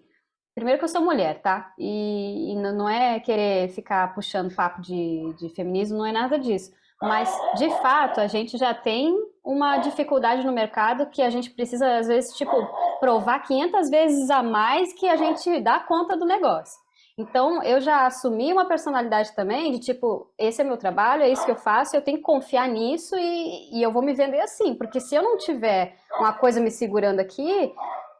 primeiro que eu sou mulher, tá? E não é querer ficar puxando papo de feminismo, não é nada disso. Mas, de fato, a gente já tem uma dificuldade no mercado que a gente precisa, às vezes, tipo, provar 500 vezes a mais que a gente dá conta do negócio. Então, eu já assumi uma personalidade também de, tipo, esse é meu trabalho, é isso que eu faço, eu tenho que confiar nisso e eu vou me vender assim. Porque se eu não tiver uma coisa me segurando aqui,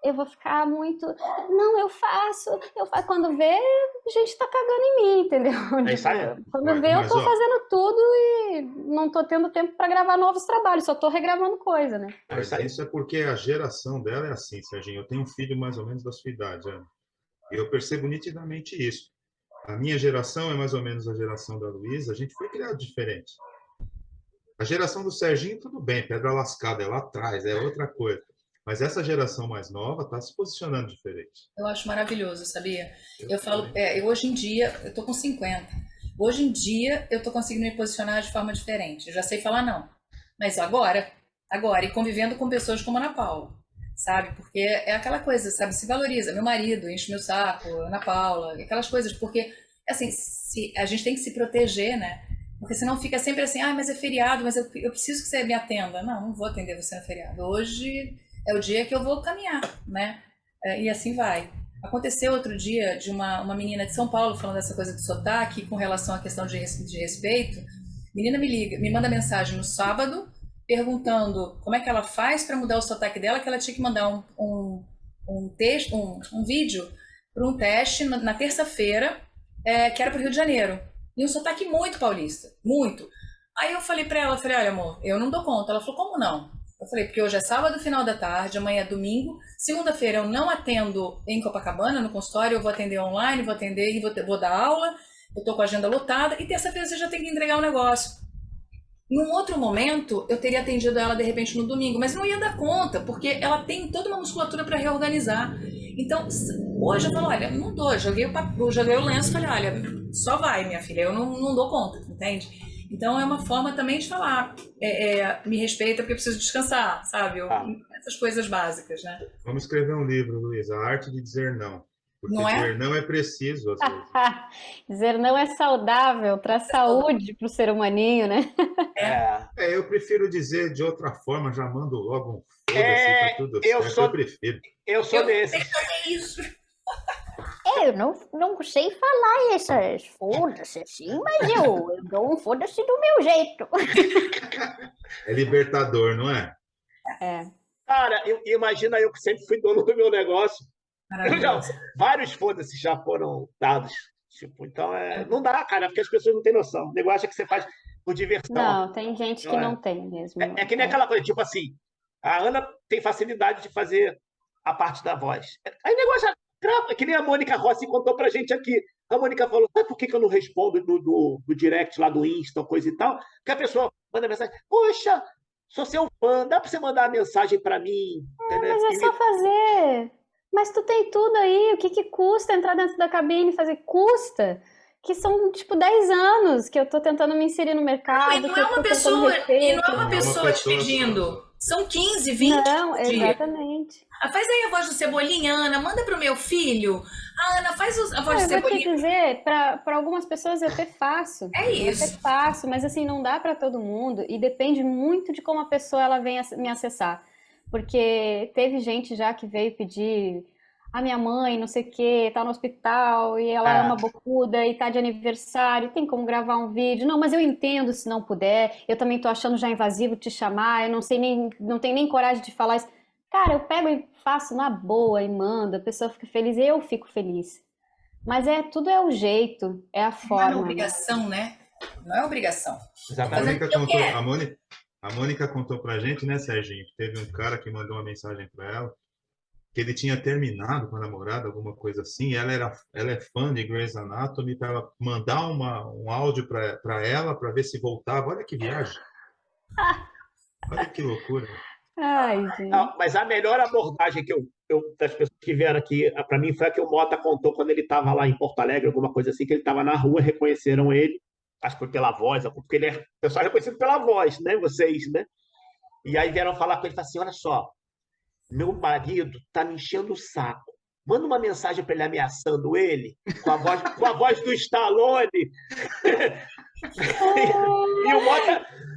eu vou ficar muito... Não, eu faço. Quando vê, a gente tá cagando em mim, entendeu? É isso aí. Tipo, quando vê, eu tô fazendo tudo e não tô tendo tempo para gravar novos trabalhos, só tô regravando coisa, né? Mas isso é porque a geração dela é assim, Serginho. Eu tenho um filho mais ou menos da sua idade, Ana. E eu percebo nitidamente isso. A minha geração é mais ou menos a geração da Luísa. A gente foi criado diferente. A geração do Serginho, tudo bem, pedra lascada, é lá atrás, é outra coisa. Mas essa geração mais nova está se posicionando diferente. Eu acho maravilhoso, sabia? Eu falo, eu hoje em dia, eu tô com 50. Hoje em dia, eu tô conseguindo me posicionar de forma diferente. Eu já sei falar não. Mas agora, e convivendo com pessoas como a Ana Paula, sabe? Porque é aquela coisa, sabe? Se valoriza. Meu marido enche meu saco, Ana Paula, aquelas coisas. Porque, assim, a gente tem que se proteger, né? Porque senão fica sempre assim, mas é feriado, mas eu preciso que você me atenda. Não vou atender você no feriado. Hoje é o dia que eu vou caminhar, né? E assim vai. Aconteceu outro dia de uma menina de São Paulo falando dessa coisa de sotaque com relação à questão de respeito. Menina me liga, me manda mensagem no sábado perguntando como é que ela faz para mudar o sotaque dela, que ela tinha que mandar um texto, um vídeo para um teste na terça-feira, que era para o Rio de Janeiro. E um sotaque muito paulista, muito. Aí eu falei para ela, olha amor, eu não dou conta. Ela falou, como não? Eu falei, porque hoje é sábado, final da tarde, amanhã é domingo, segunda-feira eu não atendo em Copacabana, no consultório, eu vou atender online, vou atender e vou dar aula, eu tô com a agenda lotada, e terça-feira você já tem que entregar o negócio. Num outro momento, eu teria atendido ela de repente no domingo, mas não ia dar conta, porque ela tem toda uma musculatura para reorganizar. Então, hoje eu falo, olha, não dou, joguei o lenço e falei, olha, só vai, minha filha, eu não dou conta, entende? Então é uma forma também de falar, me respeita porque eu preciso descansar, sabe? Essas coisas básicas, né? Vamos escrever um livro, Luísa, A Arte de Dizer Não. Porque Não dizer não é preciso, às vezes. Dizer não é saudável, traz saúde pro ser humaninho, né? Eu prefiro dizer de outra forma, já mando logo um foda-se, tá tudo certo. Eu prefiro. Eu sou desse. Isso. Eu não sei falar essas foda-se assim, mas eu dou um foda-se do meu jeito. É libertador, não é? Cara, imagina eu que sempre fui dono do meu negócio. Vários foda-se já foram dados. Tipo, então, não dá, cara, porque as pessoas não têm noção. O negócio é que você faz por diversão. Não, tem gente que não tem mesmo. É que nem aquela coisa, tipo assim, a Ana tem facilidade de fazer a parte da voz. Aí o negócio é que nem a Mônica Rossi contou pra gente aqui. A Mônica falou, sabe por que eu não respondo do direct lá do Insta, coisa e tal? Porque a pessoa manda mensagem, poxa, sou seu fã, dá pra você mandar uma mensagem pra mim? Mas é só fazer. Mas tu tem tudo aí, o que custa entrar dentro da cabine e fazer? Custa? Que são, tipo, 10 anos que eu tô tentando me inserir no mercado. E não é uma pessoa te pedindo. São 15, 20. Não, exatamente. Faz aí a voz do Cebolinha, Ana, manda pro meu filho. Ana, faz a voz do Cebolinha. Eu vou te dizer, para algumas pessoas eu até faço. Isso. Eu até faço, mas assim, não dá para todo mundo e depende muito de como a pessoa ela vem me acessar. Porque teve gente já que veio pedir a minha mãe, não sei o quê, tá no hospital e ela é uma bocuda e tá de aniversário, tem como gravar um vídeo. Não, mas eu entendo se não puder. Eu também tô achando já invasivo te chamar, eu não tenho nem coragem de falar isso. Cara, eu pego e faço na boa e mando, a pessoa fica feliz e eu fico feliz. Mas tudo é o jeito, é a forma. Não é obrigação, né? Não é obrigação. Exatamente. A Mônica contou pra gente, né, Serginho? Teve um cara que mandou uma mensagem pra ela que ele tinha terminado com a namorada, alguma coisa assim, ela é fã de Grey's Anatomy, para ela mandar um áudio para ela, para ver se voltava. Olha que viagem. Olha que loucura. Ai, gente. Não, mas a melhor abordagem das pessoas que vieram aqui, para mim, foi a que o Mota contou quando ele estava lá em Porto Alegre, alguma coisa assim, que ele estava na rua, reconheceram ele, acho que foi pela voz, porque ele é pessoal reconhecido pela voz, né? Vocês, né? E aí vieram falar com ele e falaram assim: olha só, meu marido tá me enchendo o saco. Manda uma mensagem para ele ameaçando ele, com a voz do Stallone.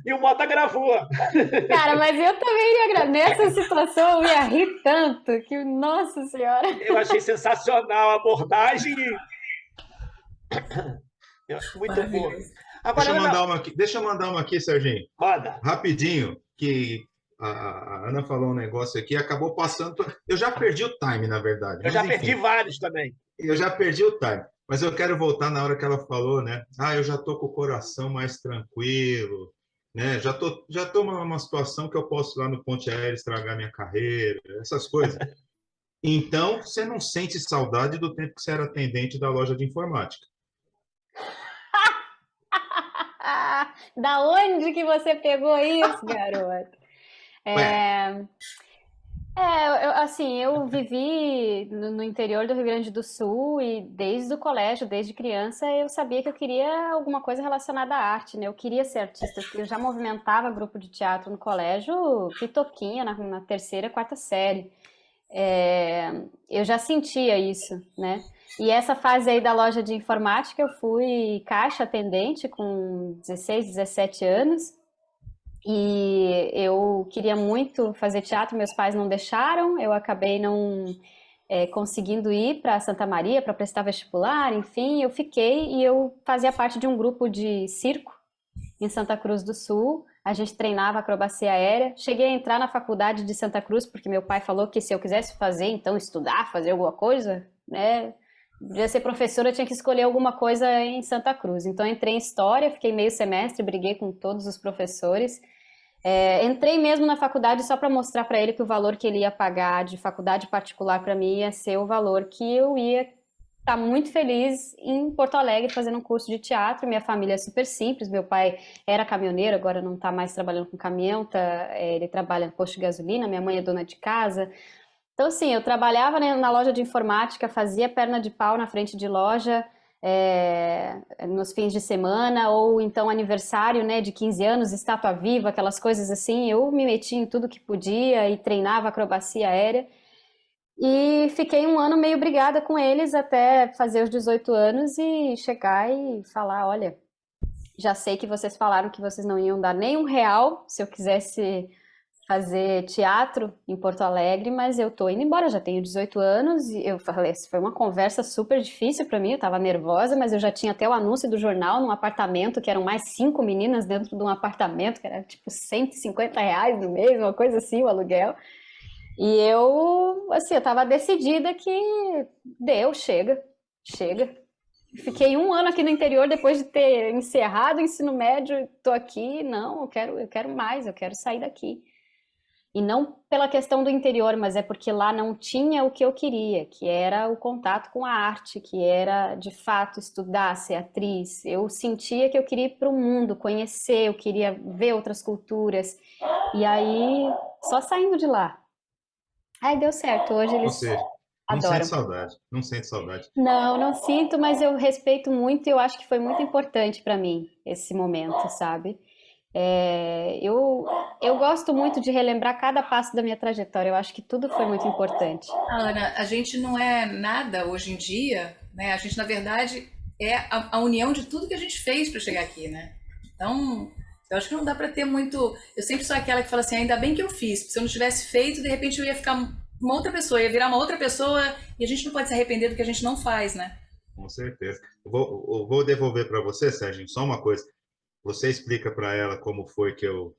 E o Mota gravou. Cara, mas eu também ia nessa situação eu ia rir tanto que, nossa senhora. Eu achei sensacional a abordagem. Eu acho muito bom. Deixa Agora, eu mandar uma aqui, Serginho. manda. Rapidinho, que a Ana falou um negócio aqui, acabou passando. Eu já perdi o time, na verdade. Eu já perdi vários também. Eu já perdi o time. Mas eu quero voltar na hora que ela falou, né? Ah, eu já tô com o coração mais tranquilo, né? Já tô numa situação que eu posso ir lá no Ponte Aérea estragar minha carreira, essas coisas. Então, você não sente saudade do tempo que você era atendente da loja de informática. Da onde que você pegou isso, garoto? Eu vivi no interior do Rio Grande do Sul e desde o colégio, desde criança, eu sabia que eu queria alguma coisa relacionada à arte, né? Eu queria ser artista, porque eu já movimentava grupo de teatro no colégio, pitoquinha, na terceira, quarta série. Eu já sentia isso, né? E essa fase aí da loja de informática, eu fui caixa atendente com 16, 17 anos. E eu queria muito fazer teatro, meus pais não deixaram, eu acabei não conseguindo ir para Santa Maria para prestar vestibular, enfim, eu fiquei e eu fazia parte de um grupo de circo em Santa Cruz do Sul. A gente treinava acrobacia aérea. Cheguei a entrar na faculdade de Santa Cruz porque meu pai falou que se eu quisesse fazer, então estudar, fazer alguma coisa, né? Podia ser professora, eu tinha que escolher alguma coisa em Santa Cruz. Então entrei em História, fiquei meio semestre, briguei com todos os professores. Entrei mesmo na faculdade só para mostrar para ele que o valor que ele ia pagar de faculdade particular para mim ia ser o valor que eu ia estar muito feliz em Porto Alegre fazendo um curso de teatro. Minha família é super simples, meu pai era caminhoneiro, agora não está mais trabalhando com caminhão, ele trabalha no posto de gasolina, minha mãe é dona de casa. Então, assim, eu trabalhava na loja de informática, fazia perna de pau na frente de loja nos fins de semana, ou então aniversário, né, de 15 anos, estátua viva, aquelas coisas assim. Eu me metia em tudo que podia e treinava acrobacia aérea. E fiquei um ano meio brigada com eles até fazer os 18 anos e chegar e falar, olha, já sei que vocês falaram que vocês não iam dar nem R$1 se eu quisesse fazer teatro em Porto Alegre, mas eu tô indo embora, já tenho 18 anos, e eu falei, foi uma conversa super difícil para mim, eu tava nervosa, mas eu já tinha até o anúncio do jornal num apartamento, que eram mais 5 meninas dentro de um apartamento, que era tipo R$150 no mês, uma coisa assim, o aluguel. E eu tava decidida que chega. Fiquei um ano aqui no interior depois de ter encerrado o ensino médio, tô aqui, não, eu quero mais, eu quero sair daqui. E não pela questão do interior, mas é porque lá não tinha o que eu queria, que era o contato com a arte, que era, de fato, estudar, ser atriz. Eu sentia que eu queria ir para o mundo, conhecer, eu queria ver outras culturas. E aí, só saindo de lá. Aí deu certo, hoje eles não adoram. sente saudade, não sente saudade. Não sinto, mas eu respeito muito e eu acho que foi muito importante para mim esse momento, sabe? Eu gosto muito de relembrar cada passo da minha trajetória. Eu acho que tudo foi muito importante. Ana, a gente não é nada hoje em dia, né? A gente, na verdade, é a união de tudo que a gente fez para chegar aqui, né? Então, eu acho que não dá para ter muito. Eu sempre sou aquela que fala assim: ainda bem que eu fiz, porque se eu não tivesse feito, de repente eu ia ficar uma outra pessoa, ia virar uma outra pessoa, e a gente não pode se arrepender do que a gente não faz, né? Com certeza. Eu vou devolver para você, Sérgio, só uma coisa. Você explica para ela como foi que eu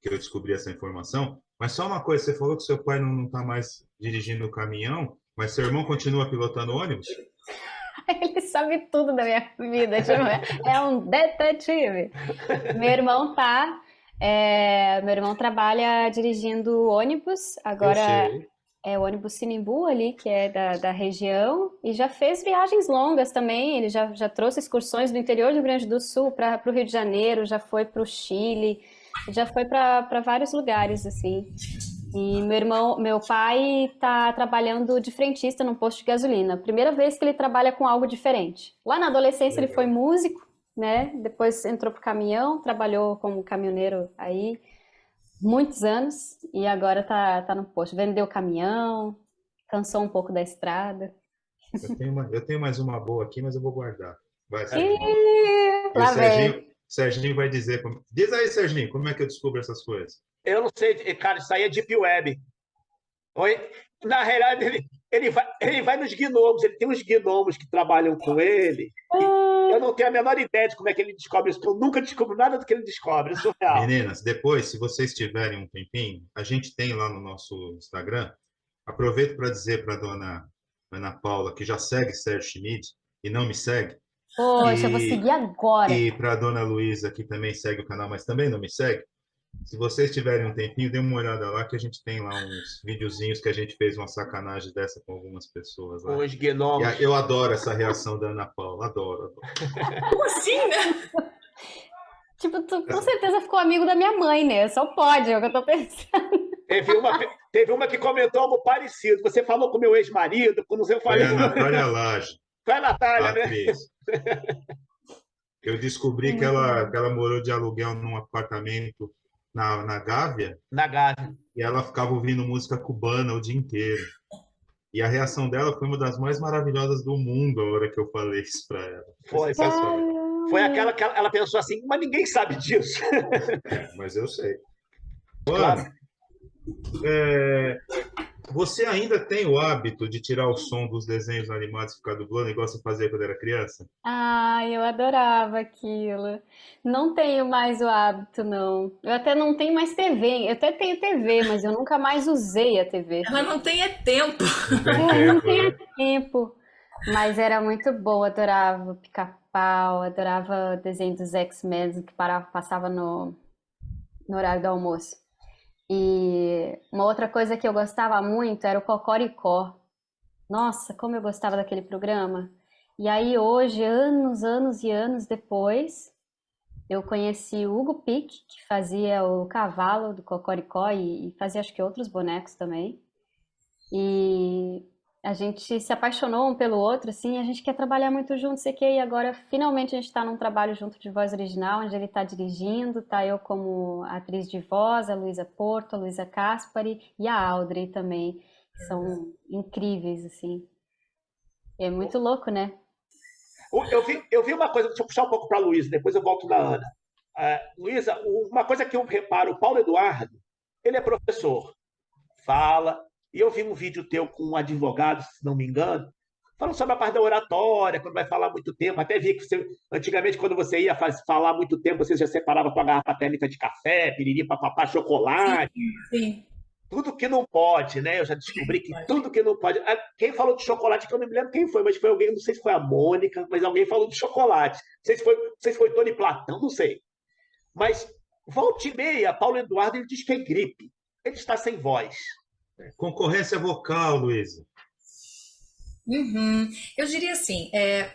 descobri essa informação, mas só uma coisa, você falou que seu pai não está mais dirigindo o caminhão, mas seu irmão continua pilotando ônibus? Ele sabe tudo da minha vida, é um detetive. Meu irmão trabalha dirigindo ônibus, agora é o ônibus Sinimbu ali, que é da região, e já fez viagens longas também. Ele já trouxe excursões do interior do Rio Grande do Sul para o Rio de Janeiro, já foi para o Chile, Já foi para vários lugares, assim. E meu pai está trabalhando de frentista num posto de gasolina. Primeira vez que ele trabalha com algo diferente. Lá na adolescência ele foi músico, né? Depois entrou pro caminhão, trabalhou como caminhoneiro aí muitos anos e agora tá no posto. Vendeu caminhão, cansou um pouco da estrada. Eu tenho mais uma boa aqui, mas eu vou guardar. Vai, Ih, Serginho. E lá vem. Serginho vai dizer. Diz aí, Serginho, como é que eu descubro essas coisas? Eu não sei, cara, isso aí é Deep Web. Na realidade, ele vai nos gnomos, ele tem uns gnomos que trabalham com ele. Eu não tenho a menor ideia de como é que ele descobre isso, porque eu nunca descubro nada do que ele descobre, é surreal. Meninas, depois, se vocês tiverem um tempinho, a gente tem lá no nosso Instagram. Aproveito para dizer para a dona Ana Paula, que já segue Sérgio Schmidt e não me segue. Poxa, eu vou seguir agora. E para a dona Luísa, que também segue o canal, mas também não me segue. Se vocês tiverem um tempinho, dê uma olhada lá, que a gente tem lá uns videozinhos que a gente fez uma sacanagem dessa com algumas pessoas lá. Os gnomos. Eu adoro essa reação da Ana Paula, adoro. Como assim, né? Tipo, tu com certeza ficou amigo da minha mãe, né? Só pode, é o que eu tô pensando. Teve uma que comentou algo parecido. Você falou com meu ex-marido, quando eu falei. Foi a Natália Laje. Foi a Natália, né? Atriz. Eu descobri que ela morou de aluguel num apartamento na Gávea. Na Gávea. E ela ficava ouvindo música cubana o dia inteiro. E a reação dela foi uma das mais maravilhosas do mundo a hora que eu falei isso para ela. Foi aquela que ela pensou assim, mas ninguém sabe disso. Mas eu sei. Claro. Você ainda tem o hábito de tirar o som dos desenhos animados e ficar dublando, igual você fazia quando era criança? Ah, eu adorava aquilo. Não tenho mais o hábito, não. Eu até não tenho mais TV. Eu até tenho TV, mas eu nunca mais usei a TV. Ela não tem tempo. Não tenho tempo. Mas era muito bom, adorava Pica-Pau, adorava o desenho dos X-Men que passava no horário do almoço. E uma outra coisa que eu gostava muito era o Cocoricó. Nossa, como eu gostava daquele programa. E aí hoje, anos e anos depois, eu conheci o Hugo Pick, que fazia o cavalo do Cocoricó e fazia acho que outros bonecos também. E a gente se apaixonou um pelo outro, assim, a gente quer trabalhar muito junto, sei que, e agora finalmente a gente está num trabalho junto de voz original, onde ele está dirigindo, tá eu como atriz de voz, a Luísa Porto, a Luísa Caspari e a Audrey também, que são incríveis, assim. É muito louco, né? Eu vi uma coisa, deixa eu puxar um pouco para a Luísa, depois eu volto na Ana. Luísa, uma coisa que eu reparo, o Paulo Eduardo, ele é professor, fala. E eu vi um vídeo teu com um advogado, se não me engano, falando sobre a parte da oratória, quando vai falar muito tempo. Até vi que antigamente, quando você ia falar muito tempo, você já separava tua garrafa térmica de café, piriri, papapá, chocolate. Sim. Tudo que não pode, né? Eu já descobri que tudo que não pode. Quem falou de chocolate, que eu não me lembro quem foi, mas foi alguém, não sei se foi a Mônica, mas alguém falou de chocolate. Não sei se foi Tony Platão, não sei. Mas, volta e meia, Paulo Eduardo, ele diz que é gripe. Ele está sem voz. Concorrência vocal, Luísa. Eu diria assim,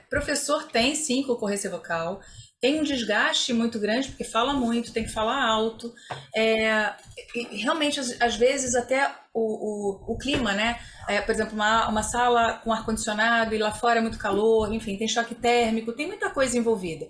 professor tem sim concorrência vocal, tem um desgaste muito grande, porque fala muito, tem que falar alto. E realmente, às vezes, até o clima, né? Por exemplo, uma sala com ar-condicionado e lá fora é muito calor, enfim, tem choque térmico, tem muita coisa envolvida.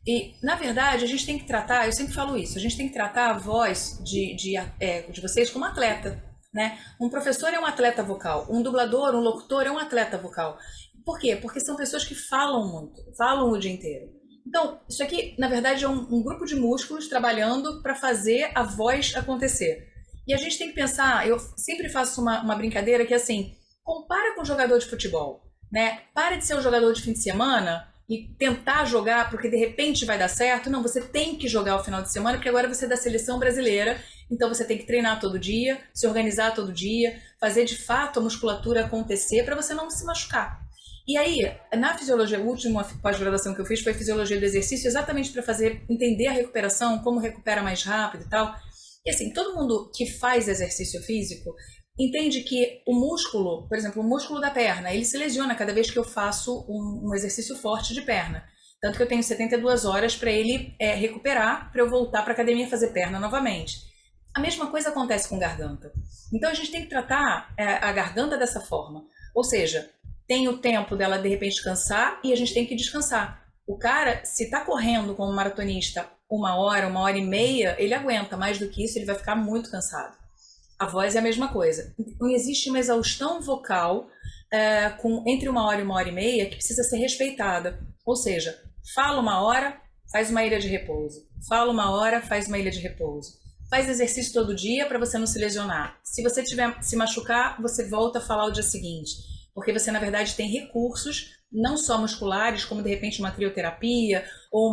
E, na verdade, a gente tem que tratar, eu sempre falo isso, a gente tem que tratar a voz de vocês como atleta. Né? Um professor é um atleta vocal, um dublador, um locutor é um atleta vocal. Por quê? Porque são pessoas que falam muito, falam o dia inteiro. Então, isso aqui, na verdade, é um grupo de músculos trabalhando para fazer a voz acontecer. E a gente tem que pensar, eu sempre faço uma brincadeira que é assim, compara com um jogador de futebol, né? Para de ser um jogador de fim de semana e tentar jogar porque de repente vai dar certo. Não, você tem que jogar o final de semana, porque agora você é da seleção brasileira, então você tem que treinar todo dia, se organizar todo dia, fazer de fato a musculatura acontecer para você não se machucar. E aí, na fisiologia, a última pós-graduação que eu fiz foi fisiologia do exercício, exatamente para entender a recuperação, como recupera mais rápido e tal. E assim, todo mundo que faz exercício físico entende que o músculo, por exemplo, o músculo da perna, ele se lesiona cada vez que eu faço um exercício forte de perna. Tanto que eu tenho 72 horas para ele recuperar, para eu voltar para a academia fazer perna novamente. A mesma coisa acontece com garganta. Então a gente tem que tratar a garganta dessa forma. Ou seja, tem o tempo dela de repente descansar e a gente tem que descansar. O cara, se está correndo como maratonista 1 hora e meia, ele aguenta. Mais do que isso, ele vai ficar muito cansado. A voz é a mesma coisa. Então, existe uma exaustão vocal entre 1 hora e 1 hora e meia que precisa ser respeitada. Ou seja, fala 1 hora, faz uma ilha de repouso. Fala 1 hora, faz uma ilha de repouso. Faz exercício todo dia para você não se lesionar. Se você se machucar, você volta a falar o dia seguinte. Porque você, na verdade, tem recursos, não só musculares, como de repente uma crioterapia, ou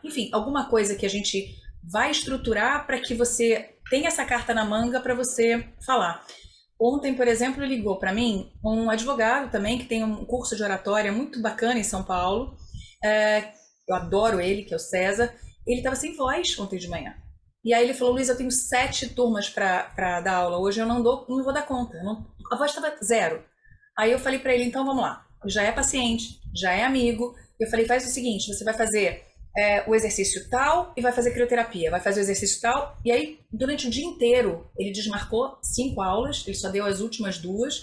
enfim, alguma coisa que a gente vai estruturar para que você tenha essa carta na manga para você falar. Ontem, por exemplo, ligou para mim um advogado também, que tem um curso de oratória muito bacana em São Paulo. Eu adoro ele, que é o César. Ele estava sem voz ontem de manhã. E aí ele falou, Luiz, eu tenho 7 turmas para dar aula. Hoje eu não vou dar conta. A voz estava 0. Aí eu falei para ele, então vamos lá. Já é paciente, já é amigo. Eu falei, faz o seguinte, você vai fazer o exercício tal e vai fazer crioterapia. Vai fazer o exercício tal. E aí, durante o dia inteiro, ele desmarcou 5 aulas. Ele só deu as últimas 2.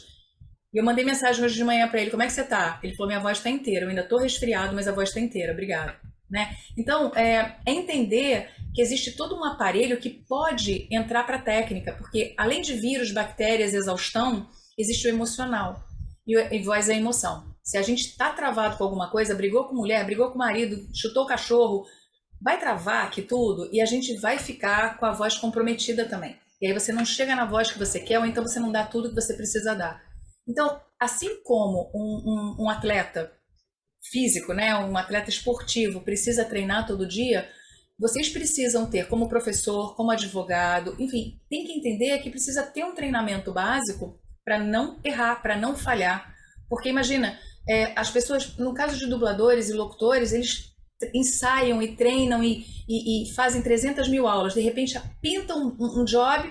E eu mandei mensagem hoje de manhã para ele, como é que você tá? Ele falou, minha voz está inteira. Eu ainda estou resfriado, mas a voz está inteira. Obrigada. Né? Então, é entender que existe todo um aparelho que pode entrar para a técnica, porque além de vírus, bactérias, exaustão, existe o emocional. E voz é emoção. Se a gente está travado com alguma coisa, brigou com mulher, brigou com o marido, chutou o cachorro, vai travar aqui tudo e a gente vai ficar com a voz comprometida também. E aí você não chega na voz que você quer ou então você não dá tudo que você precisa dar. Então, assim como um atleta físico, né, um atleta esportivo precisa treinar todo dia, vocês precisam ter como professor, como advogado, enfim, tem que entender que precisa ter um treinamento básico para não errar, para não falhar. Porque imagina, as pessoas, no caso de dubladores e locutores, eles ensaiam e treinam e fazem 300 mil aulas, de repente pintam um job,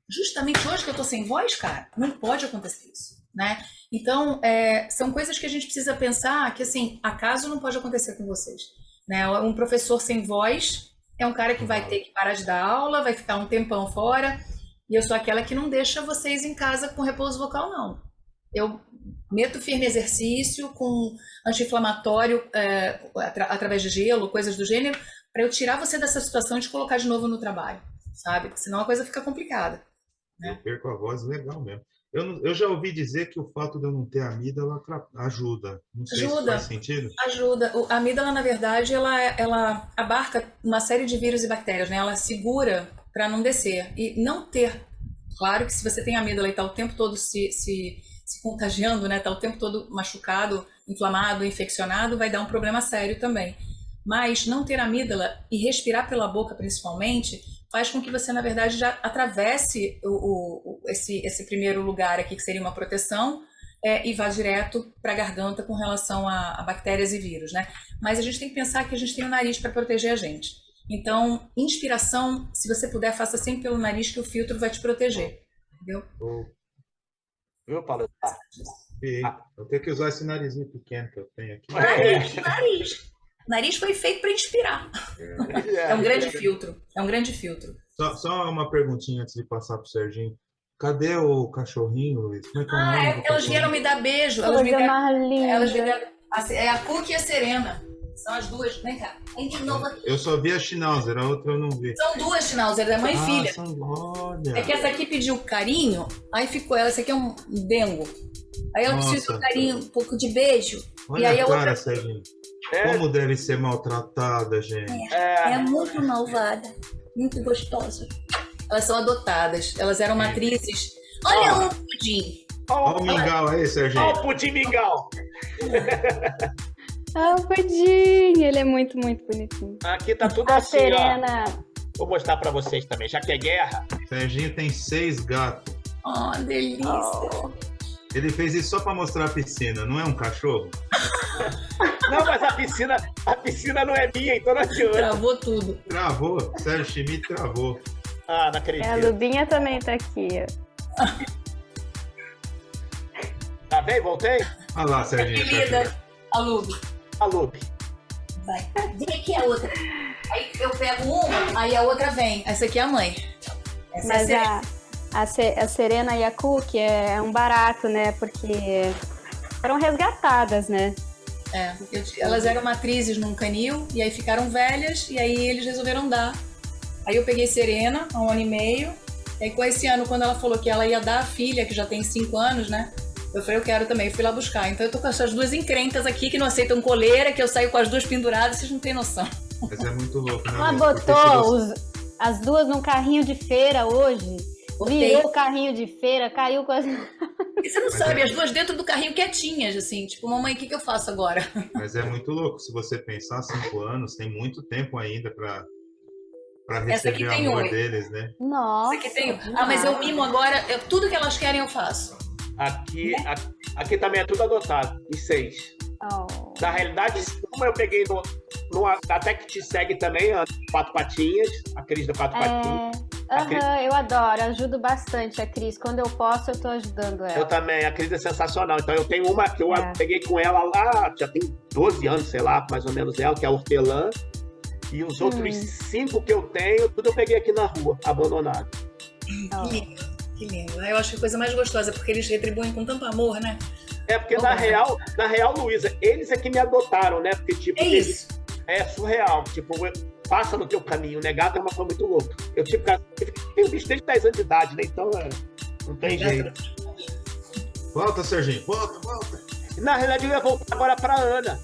justamente hoje que eu tô sem voz, cara, não pode acontecer isso, né? Então, são coisas que a gente precisa pensar que, assim, acaso não pode acontecer com vocês, né? Um professor sem voz é um cara que vai ter que parar de dar aula, vai ficar um tempão fora, e eu sou aquela que não deixa vocês em casa com repouso vocal, não. Eu meto firme exercício com anti-inflamatório através de gelo, coisas do gênero, para eu tirar você dessa situação e te colocar de novo no trabalho, sabe? Porque senão a coisa fica complicada. Né? Eu perco a voz, legal mesmo. Eu já ouvi dizer que o fato de eu não ter amígdala ajuda. Não sei se faz sentido. Ajuda. A amígdala, na verdade, ela abarca uma série de vírus e bactérias, né? Ela segura para não descer. E não ter... Claro que se você tem amígdala e está o tempo todo se contagiando, né? Está o tempo todo machucado, inflamado, infeccionado, vai dar um problema sério também. Mas não ter amígdala e respirar pela boca, principalmente, faz com que você, na verdade, já atravesse esse primeiro lugar aqui, que seria uma proteção, e vá direto para a garganta com relação a bactérias e vírus, né? Mas a gente tem que pensar que a gente tem o nariz para proteger a gente. Então, inspiração, se você puder, faça sempre pelo nariz, que o filtro vai te proteger. Entendeu? Viu, Paulo? Eu tenho que usar esse narizinho pequeno que eu tenho aqui. Nariz. Nariz foi feito para inspirar. É um grande filtro. É um grande filtro. Só uma perguntinha antes de passar para o Serginho. Cadê o cachorrinho, Luiz? Como é que é o nome do elas vieram me dar beijo. Elas me deram... É a Cookie e a Serena. São as duas. Vem cá. Vem de novo aqui. Eu só vi a Schnauzer, a outra eu não vi. São 2 Schnauzer, é mãe e filha. Olha. É que essa aqui pediu carinho, aí ficou ela. Essa aqui é um dengo. Aí ela precisa de um carinho, um pouco de beijo. Olha e aí a cara, outra... Serginho. Como deve ser maltratada, gente. É muito malvada. Muito gostosa. Elas são adotadas. Elas eram matrizes. Olha o pudim. Olha o mingau aí, Serginho. Olha o pudim mingau. O pudim, ele é muito, muito bonitinho. Aqui tá tudo A assim, Serena. ó. Vou mostrar pra vocês também, já que é guerra. Serginho tem 6 gatos. Delícia. Ele fez isso só pra mostrar a piscina, não é um cachorro? Não, mas a piscina não é minha, então não adianta. Travou tudo. Travou, Sérgio Schmidt travou. Não acredito. A Lubinha também tá aqui, ó. Tá bem? Voltei? Olha lá, Serginho. Querida, a Lube. A Lupe. Vai. Vem aqui a outra. Aí eu pego uma, aí a outra vem. Essa aqui é a mãe. Essa Mas é a a Serena e a Cookie é um barato, né? Porque foram resgatadas, né? Elas eram matrizes num canil, e aí ficaram velhas, e aí eles resolveram dar. Aí eu peguei Serena, há 1 ano e meio, e aí com esse ano, quando ela falou que ela ia dar a filha, que já tem 5 anos, né? Eu falei, eu quero também, fui lá buscar. Então eu tô com essas 2 encrencas aqui, que não aceitam coleira, que eu saio com as 2 penduradas, vocês não têm noção. Mas é muito louco, né? Ela Porque botou as 2 num carrinho de feira hoje. Botei. Virou o carrinho de feira, caiu com as... E você não sabe, as 2 dentro do carrinho quietinhas, assim, tipo, mamãe, o que eu faço agora? Mas é muito louco. Se você pensar, 5 anos, tem muito tempo ainda para Essa aqui receber o tem amor 8. deles, né? Nossa, Aqui tem... mas eu mimo agora, tudo que elas querem eu faço. Aqui também é tudo adotado, os 6. Oh. Na realidade, uma eu peguei até que te segue também, a 4 patinhas, a Cris da 4 patinhas. Eu adoro, ajudo bastante a Cris. Quando eu posso, eu tô ajudando ela. Eu também, a Cris é sensacional. Então eu tenho uma que eu peguei com ela lá, já tem 12 anos, sei lá, mais ou menos ela, que é a Hortelã. E os outros 5 que eu tenho, tudo eu peguei aqui na rua, abandonado. Que lindo. Eu acho que a coisa mais gostosa, porque eles retribuem com tanto amor, né? É, porque na real, Luísa, eles é que me adotaram, né? Porque, tipo, é surreal. Tipo, passa no teu caminho, né? Gato é uma coisa muito louca. Eu, tipo, tenho bicho desde 10 anos de idade, né? Então, não tem jeito. Volta, Serginho, volta. Na realidade, eu ia voltar agora pra Ana.